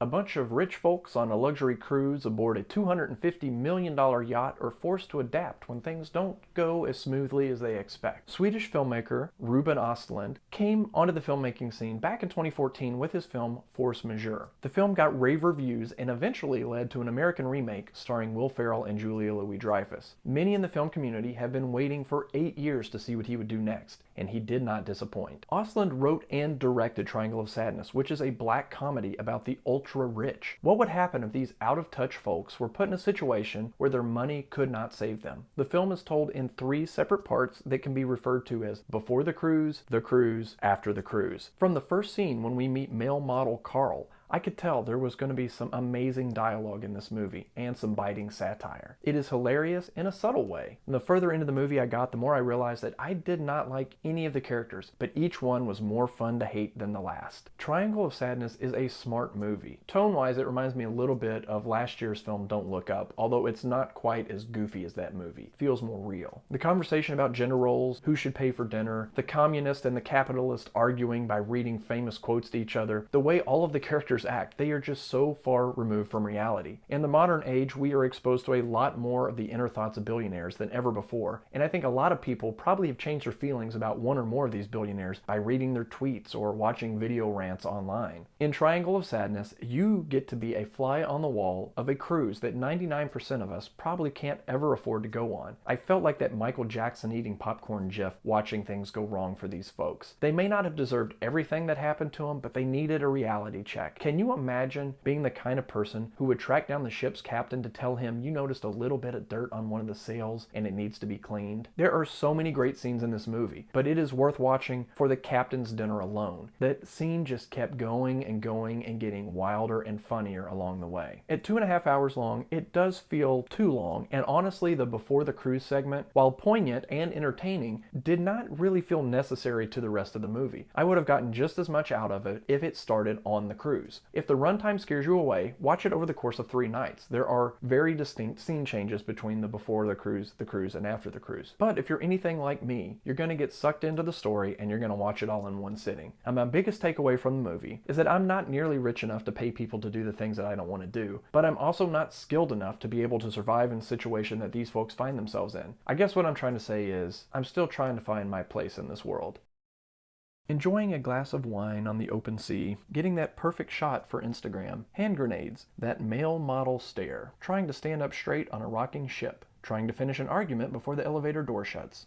A bunch of rich folks on a luxury cruise aboard a $250 million yacht are forced to adapt when things don't go as smoothly as they expect. Swedish filmmaker Ruben Östlund came onto the filmmaking scene back in 2014 with his film Force Majeure. The film got rave reviews and eventually led to an American remake starring Will Ferrell and Julia Louis-Dreyfus. Many in the film community have been waiting for 8 years to see what he would do next, and he did not disappoint. Östlund wrote and directed Triangle of Sadness, which is a black comedy about the ultra-rich. What would happen if these out-of-touch folks were put in a situation where their money could not save them? The film is told in 3 separate parts that can be referred to as before the cruise, after the cruise. From the first scene when we meet male model Carl, I could tell there was going to be some amazing dialogue in this movie and some biting satire. It is hilarious in a subtle way. And the further into the movie I got, the more I realized that I did not like any of the characters, but each one was more fun to hate than the last. Triangle of Sadness is a smart movie. Tone-wise, it reminds me a little bit of last year's film Don't Look Up, although it's not quite as goofy as that movie. It feels more real. The conversation about gender roles, who should pay for dinner, the communist and the capitalist arguing by reading famous quotes to each other, the way all of the characters act, they are just so far removed from reality. In the modern age, we are exposed to a lot more of the inner thoughts of billionaires than ever before, and I think a lot of people probably have changed their feelings about one or more of these billionaires by reading their tweets or watching video rants online. In Triangle of Sadness, you get to be a fly on the wall of a cruise that 99% of us probably can't ever afford to go on. I felt like that Michael Jackson eating popcorn gif watching things go wrong for these folks. They may not have deserved everything that happened to them, but they needed a reality check. Can you imagine being the kind of person who would track down the ship's captain to tell him you noticed a little bit of dirt on one of the sails and it needs to be cleaned? There are so many great scenes in this movie, but it is worth watching for the captain's dinner alone. That scene just kept going and going and getting wilder and funnier along the way. At 2.5 hours long, it does feel too long, and honestly, the before the cruise segment, while poignant and entertaining, did not really feel necessary to the rest of the movie. I would have gotten just as much out of it if it started on the cruise. If the runtime scares you away, watch it over the course of 3 nights. There are very distinct scene changes between the before the cruise, and after the cruise. But if you're anything like me, you're going to get sucked into the story and you're going to watch it all in one sitting. And my biggest takeaway from the movie is that I'm not nearly rich enough to pay people to do the things that I don't want to do, but I'm also not skilled enough to be able to survive in the situation that these folks find themselves in. I guess what I'm trying to say is, I'm still trying to find my place in this world. Enjoying a glass of wine on the open sea, getting that perfect shot for Instagram, hand grenades, that male model stare, trying to stand up straight on a rocking ship, trying to finish an argument before the elevator door shuts.